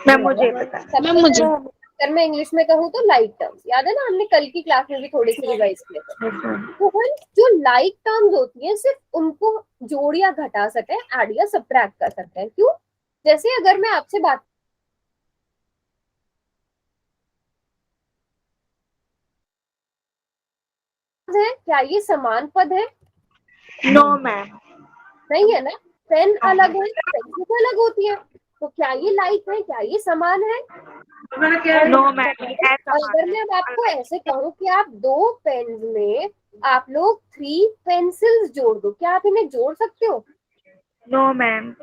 मैम मुझे पता है। मैम मुझे अगर मैं इंग्लिश में कहूँ तो लाइक टर्म्स, याद है ना, हमने कल की क्लास में भी थोड़ी सी रिवाइज किया था। Yes ma'am. तो हम जो लाइक टर्म्स होती है सिर्फ उनको जोड़ या घटा सकते हैं, ऐड या सब्ट्रैक्ट कर सकते हैं। क्यों? जैसे अगर मैं आपसे बात है, क्या ये समान पद है? No ma'am. नहीं है ना, पेन अलग है, पेंसिल अलग होती है, तो क्या ये लाइक है, क्या ये समान है? No ma'am. और अगर मैं अब आपको ऐसे कहूँ कि आप 2 पेन्स में आप लोग 3 पेंसिल्स जोड़ दो, क्या आप इन्हें जोड़ सकते हो? No ma'am.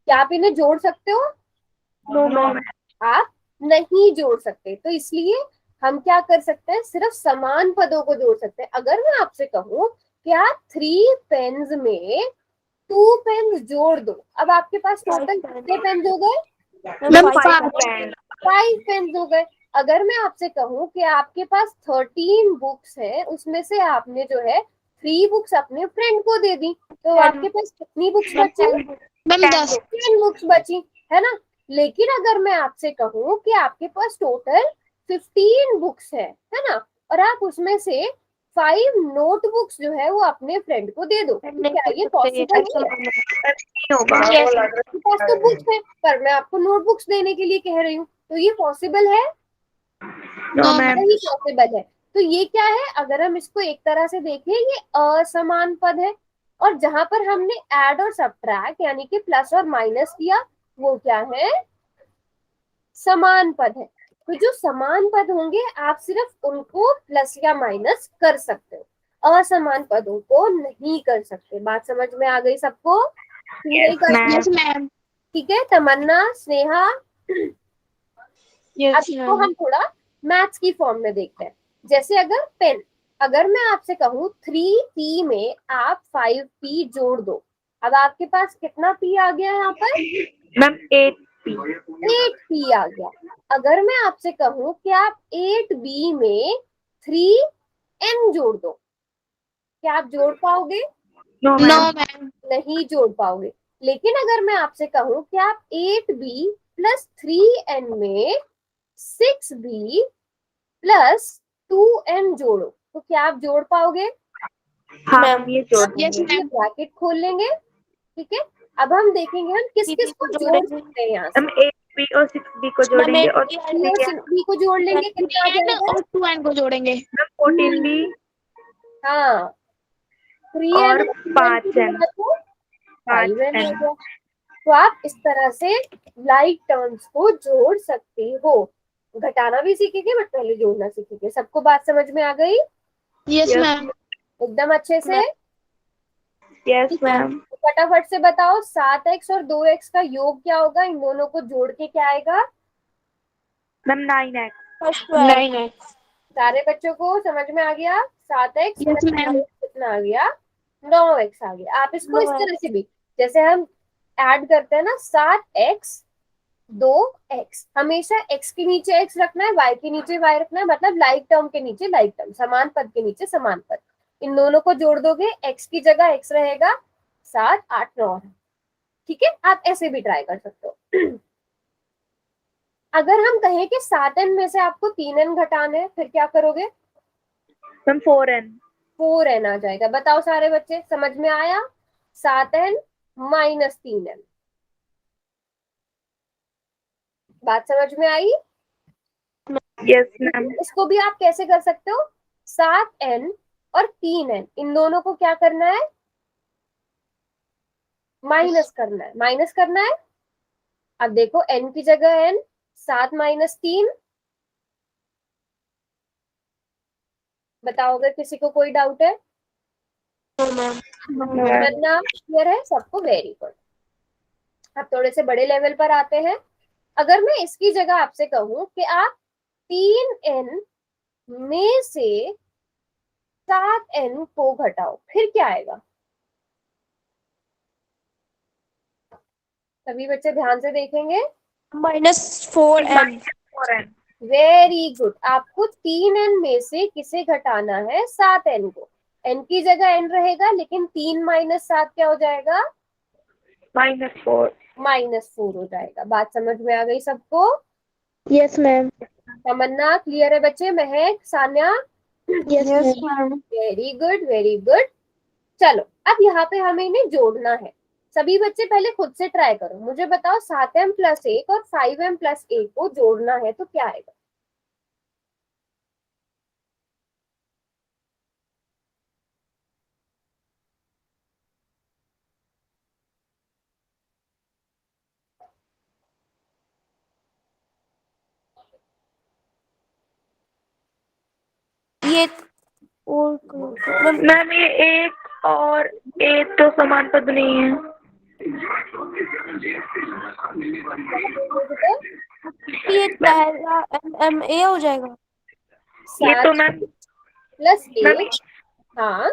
क्या आप इन्हें जोड़ सकते हो? No ma'am. आप नहीं जोड़ सकते। तो इसलिए हम क्या कर सकते हैं, सिर्फ समान पदों को जोड़ सकते हैं। अगर मैं आपसे कहूँ कि आप 3 पेन्स में 2 पेन्स जोड़ दो, अब आपके पास टोटल कितने पेन्स हो गए? मैम 5 पेन्स हो गए। अगर मैं आपसे कहूँ कि आपके पास 13 बुक्स है, उसमें से आपने जो है 3 बुक्स अपने फ्रेंड को दे दी, तो आपके पास कितनी बुक्स बची? मैम 10। 10 बुक्स बची, है ना? लेकिन अगर मैं आपसे कहूँ कि आपके पास टोटल 15 बुक्स है ना, और आप उसमें से 5 नोटबुक्स जो है वो अपने फ्रेंड को दे दो, तो क्या ये पॉसिबल है? आपके पास तो बुक्स है, पर मैं आपको नोटबुक्स देने के लिए कह रही हूँ, तो ये पॉसिबल है? No ma'am. नहीं पॉसिबल है। तो ये क्या है, अगर हम इसको एक तरह से देखें, ये असमान पद है। और जहां पर हमने ऐड और सब्ट्रैक्ट यानी कि प्लस और माइनस किया, वो क्या है? समान पद है। तो जो समान पद होंगे आप सिर्फ उनको प्लस या माइनस कर सकते हो, असमान पदों को नहीं कर सकते। बात समझ में आ गई सबको? नहीं कर- यस मैम। ठीक है, तमन्ना, स्नेहा, अब इसको हम थोड़ा मैथ्स की फॉर्म में देखते हैं। जैसे अगर पेन, अगर मैं आपसे कहूँ 3p में आप 5p जोड़ दो, अब आपके पास कितना p आ गया यहाँ पर? Ma'am 8p। 8p आ गया। अगर मैं आपसे कहूँ कि आप 8b में 3n जोड़ दो, क्या आप जोड़ पाओगे? No no ma'am. मैम। नहीं जोड़ पाओगे। लेकिन अगर मैं आपसे कहूँ कि आप 8b प्लस 3n में 6b प्लस 2n जोड़ो, तो क्या आप जोड़ पाओगे? हाँ मैम। मैम ये जोड़ यस देंगे। ये मैम। ब्रैकेट खोल लेंगे, ठीक है। अब हम देखेंगे हम किस किस को जोड़ सकते हैं यहाँ से। हम 8B और 6B को मैम जोड़ेंगे और बी और बी को जोड़ लेंगे, कितना आ 3n जाएगा? और 2n को जोड़ेंगे। 14B हाँ, 3n और और 2n को 5n जोड़ा तो 5n हो 5n। गया। तो आप इस तरह से लाइक टर्म्स को जोड़ सकते हो। घटाना भी सीखेंगे बट पहले जोड़ना सीखेंगे। सबको बात समझ में आ गई यस यस मैम। एकदम अच्छे से? Yes ma'am. तो फटाफट से बताओ 7x और 2x का योग क्या होगा, इन दोनों को जोड़ के क्या आएगा? Ma'am 9x। 9n। सारे बच्चों को समझ में आ गया? 7x yes ma'am. कितना आ गया? 9x आ गया। आप इसको इस तरह से भी, जैसे हम ऐड करते हैं ना, 7x 2x, हमेशा x के नीचे x रखना है, y के नीचे y रखना है, मतलब लाइक टर्म के नीचे लाइक टर्म, समान पद के नीचे समान पद। इन दोनों को जोड़ दोगे, x की जगह x रहेगा, 7 8 9। ठीक है, आप ऐसे भी ट्राई कर सकते हो। अगर हम कहें कि 7n में से आपको 3n घटाने हैं, फिर क्या करोगे? Ma'am 4n। 4n आ जाएगा। बताओ सारे बच्चे, समझ में आया? 7n minus 3n। बात समझ में आई? Yes ma'am. इसको भी आप कैसे कर सकते हो? 7n और 3n, इन दोनों को क्या करना है? माइनस करना है। माइनस करना है। अब देखो n की जगह n, 7 माइनस 3। बताओ अगर किसी को कोई डाउट है। वरना क्लियर है सबको? Very good. अब थोड़े से बड़े लेवल पर आते हैं। अगर मैं इसकी जगह आपसे कहूं कि आप 3n में से 7n को घटाओ, फिर क्या आएगा? सभी बच्चे ध्यान से देखेंगे। -4n। 4n। Very good. आपको 3n में से किसे घटाना है? 7n को। n की जगह n रहेगा, लेकिन 3 माइनस 7 क्या हो जाएगा? -4। -4 हो जाएगा। बात समझ में आ गई सबको? Yes ma'am. तमन्ना क्लियर है बच्चे? Mahak, Sanya? Yes ma'am. Very good, very good. चलो अब यहाँ पे हमें इन्हें जोड़ना है। सभी बच्चे पहले खुद से ट्राई करो, मुझे बताओ 7m प्लस 1 और 5m प्लस 1 को जोड़ना है तो क्या आएगा? ये और मैम मैम ये एक और एक तो समान पद नहीं है। ये पहला MA हो जाएगा। ये 7 तो मैम प्लस मैम 1। हाँ,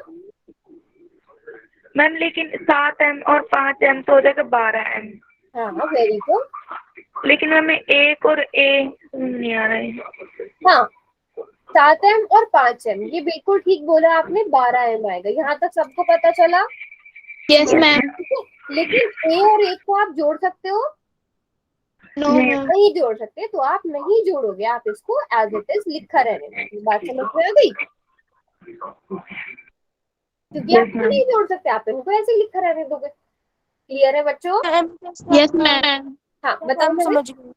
मैम लेकिन 7m और 5m तो हो जाएगा 12m। हाँ वेरी गुड। लेकिन हमें एक और a नहीं आ रहा है। हाँ, 7m और 5m, ये बिल्कुल ठीक बोला आपने, 12m आएगा। यहाँ तक सबको पता चला? Yes ma'am. ठीक है, लेकिन a और 1 को आप जोड़ सकते हो? No ma'am. नहीं जोड़ सकते, तो आप नहीं जोड़ोगे, आप इसको एज इट इज लिखा रहने दोगे। बात समझ में आ गई? क्योंकि आप यस मैम। नहीं जोड़ सकते, आप इनको ऐसे लिखा रहने दोगे। क्लियर है बच्चों? Yes ma'am. हाँ बताओ हम मैंने। समझ गए।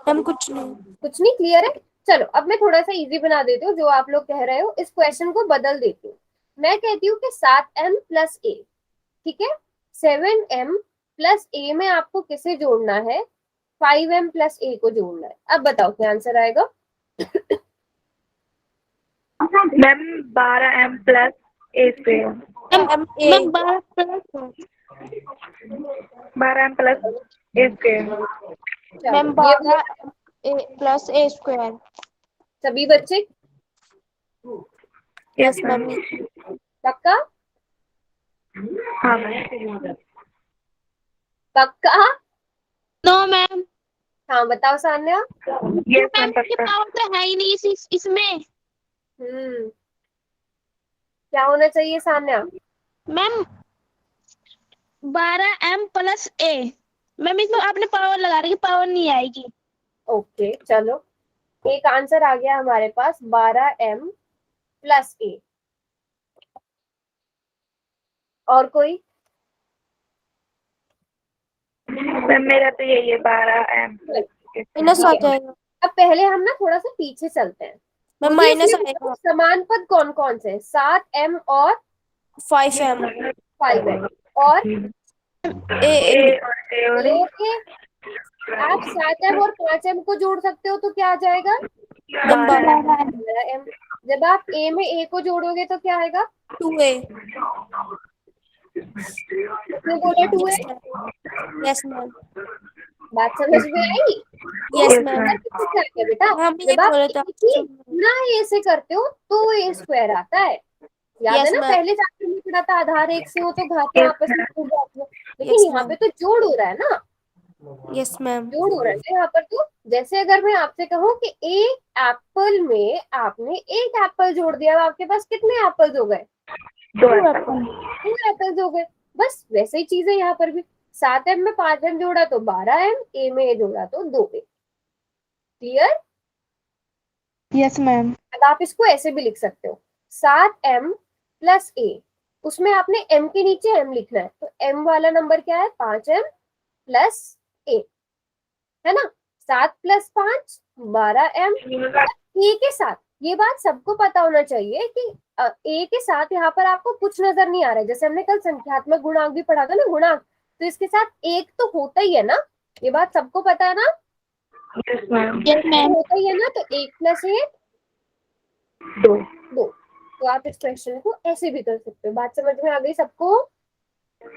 हम कुछ नहीं। कुछ नहीं? क्लियर है? चलो अब मैं थोड़ा सा इजी बना देती हूँ, जो आप लोग कह रहे हो इस क्वेश्चन को बदल देती हूँ। मैं कहती हूँ कि 7m प्लस a, ठीक है, 7m प्लस a में आपको किसे जोड़ना है? 5m प्लस a को जोड़ना है। अब बताओ क्या आंसर आएगा? मैम 12m प्लस a से ma'am 12 plus 12m plus a से। मैम चलो ये 12 प्लस A स्क्वायर। सभी बच्चे यस यस मैम। मैम। पक्का? हाँ मैम। पक्का? No ma'am. हाँ बताओ सान्या। यस मैम मैम ये पक्का। पावर तो है ही नहीं इसमें। क्या होना चाहिए Sanya? Ma'am 12m plus a। Ma'am इसमें आपने पावर लगा रखी, पावर नहीं आएगी। ओके चलो, एक आंसर आ गया हमारे पास, 12m प्लस a। और कोई? मैम मेरा तो यही है 12m। माइनस आ जाएगा अब पहले हम ना थोड़ा सा पीछे चलते हैं। मैम, मुझे माइनस इसलिए आएगा। समान पद कौन कौन से? 7m और 5m 5m और ए ए और ए के आप 7m और 5m को जोड़ सकते हो तो क्या आ जाएगा? Ma'am 12 12m। जब आप a में a को जोड़ोगे तो क्या आएगा? 2a। किसने बोला 2a? Yes ma'am. बात समझ में आई? तो यस Yes, मैम। ma'am. किससे क्या है बेटा? हम ये जब आप बोले थे a की आपको। गुणा a से करते हो तो a स्क्वायर आता है। याद है यस ना, मैम। पहले चैप्टर में पढ़ा था, आधार एक से हो तो घातें Yes, आपस में ma'am. जुड़ जाती है। लेकिन यस यहाँ पे मैम। तो जोड़ हो रहा है ना, यस मैम। जोड़ हो रहा है ना यहाँ पर। तो जैसे अगर मैं आपसे कहूँ कि एक एप्पल में आपने एक एप्पल जोड़ दिया, अब आपके पास कितने एप्पल्स हो गए? 2 apple. 2 एप्पल्स हो गए। बस वैसे ही चीज है यहाँ पर भी। 7m में 5m जोड़ा तो 12m, a में a जोड़ा तो 2a। क्लियर? Yes ma'am. अब आप इसको ऐसे भी लिख सकते हो, 7m प्लस a, उसमें आपने m के नीचे m लिखना है, तो m वाला नंबर क्या है? 5m प्लस a, है ना? 7 प्लस 5 12m। a के साथ ये बात सबको पता होना चाहिए कि a के साथ यहाँ पर आपको कुछ नजर नहीं आ रहा है। जैसे हमने कल संख्यात्मक गुणांक भी पढ़ा था ना, गुणांक, तो इसके साथ एक तो होता ही है ना, ये बात सबको पता है ना? Yes, ma'am. Yes ma'am. होता ही है ना, तो 1 प्लस 1 2. 2। तो आप इस क्वेश्चन को ऐसे भी कर सकते हो। बात समझ में आ गई सबको?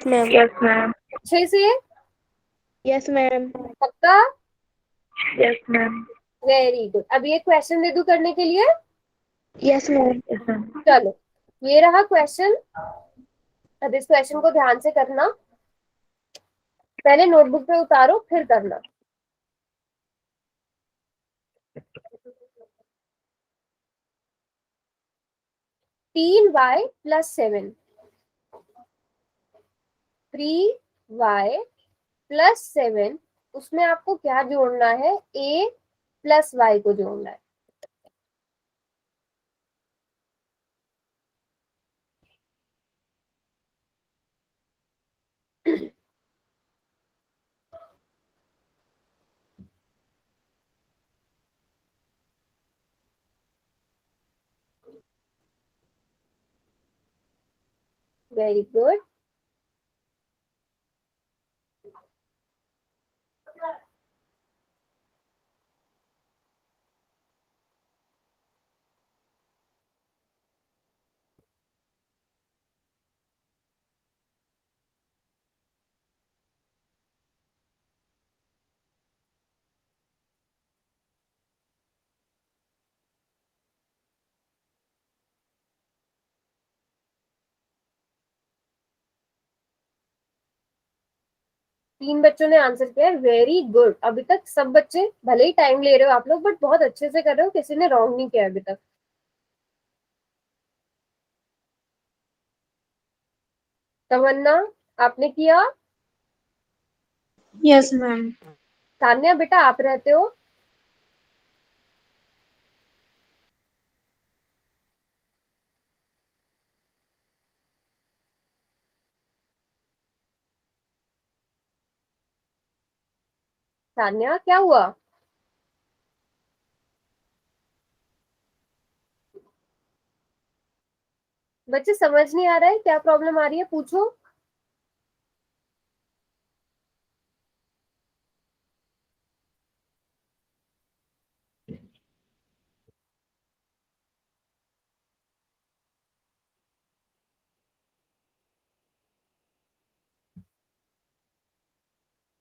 मैम। Yes, ma'am. अच्छे से? Yes ma'am. पक्का? Yes, ma'am. Very good. अब ये क्वेश्चन दे दूं करने के लिए? Yes ma'am. Yes, ma'am. चलो, ये रहा क्वेश्चन। अब इस क्वेश्चन को ध्यान से करना, पहले नोटबुक पे उतारो फिर करना। तीन वाई प्लस 7, 3y प्लस 7, उसमें आपको क्या जोड़ना है? a प्लस y को जोड़ना है। Very good. तीन बच्चों ने आंसर किया है, वेरी गुड। अभी तक सब बच्चे, भले ही टाइम ले रहे हो आप लोग, बट बहुत अच्छे से कर रहे हो, किसी ने रॉन्ग नहीं किया अभी तक। तमन्ना, आपने किया? Yes ma'am. तान्या बेटा, आप रहते हो? तान्या, क्या हुआ? बच्चे समझ नहीं आ रहा है, क्या प्रॉब्लम आ रही है, पूछो।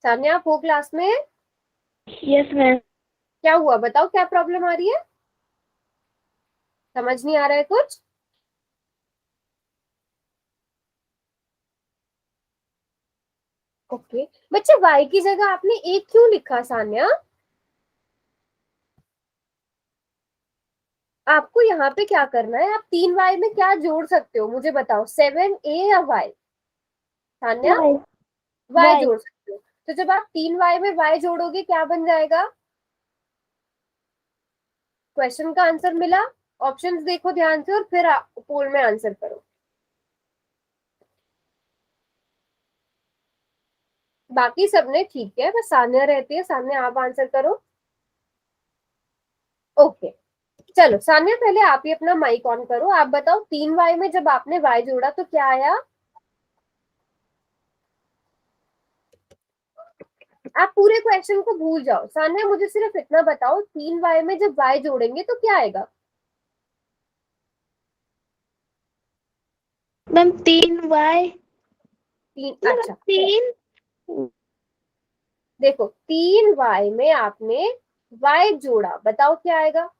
तान्या, आप हो क्लास में? Yes, ma'am. क्या हुआ बताओ, क्या प्रॉब्लम आ रही है? समझ नहीं आ रहा है कुछ? ओके बच्चे, y की जगह आपने एक क्यों लिखा सान्या? आपको यहाँ पे क्या करना है? आप 3y में क्या जोड़ सकते हो मुझे बताओ, 7a या y? सान्या, y जोड़ सकते हो। तो जब आप 3y में y जोड़ोगे क्या बन जाएगा? क्वेश्चन का आंसर मिला? ऑप्शंस देखो ध्यान से और फिर पोल में आंसर करो। बाकी सबने ठीक है, बस सान्या रहती है। सान्या आप आंसर करो। ओके चलो सान्या, पहले आप ही अपना माइक ऑन करो। आप बताओ 3y में जब आपने y जोड़ा तो क्या आया? आप पूरे क्वेश्चन को भूल जाओ। सान्या मुझे सिर्फ इतना बताओ, 3y में जब y जोड़ेंगे तो क्या आएगा? मैम 3y, अच्छा 3 देखो 3y में आपने y जोड़ा, बताओ क्या आएगा?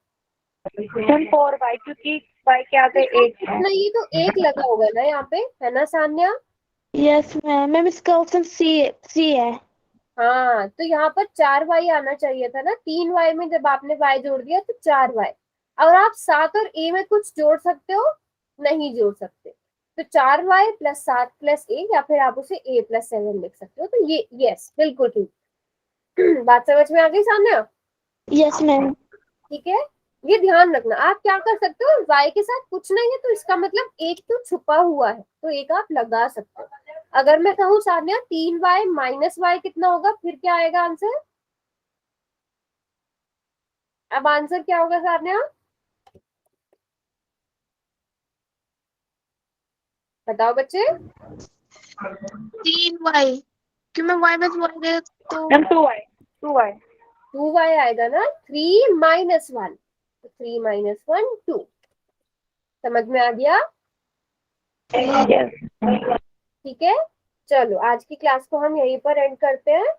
मैम 4y, क्योंकि y के आगे 1 है। नहीं तो 1 लगा होगा ना यहाँ पे, है ना सान्या? Yes ma'am. मैम इसका ऑप्शन सी है। हाँ तो यहाँ पर 4y आना चाहिए था ना। 3y में जब आपने y जोड़ दिया तो 4y। और आप 7 और a में कुछ जोड़ सकते हो? नहीं जोड़ सकते। तो 4y प्लस 7 प्लस a, या फिर आप उसे a प्लस 7 लिख सकते हो। तो ये यस बिल्कुल ठीक। बात समझ में आ गई सामने? Yes ma'am. ठीक है, ये ध्यान रखना। आप क्या कर सकते हो, y के साथ कुछ नहीं है तो इसका मतलब एक तो छुपा हुआ है, तो एक आप लगा सकते हो। अगर मैं कहूँ सान्या 3y माइनस y कितना होगा, फिर क्या आएगा आंसर? अब आंसर क्या होगा सान्या? बताओ बच्चे। 3y, क्यों मैं y में y तो मैम 2y 2y 2y आएगा ना। 3 माइनस 1, 3 माइनस 1 2। समझ में आ गया? यस। ठीक है, चलो आज की क्लास को हम यहीं पर एंड करते हैं।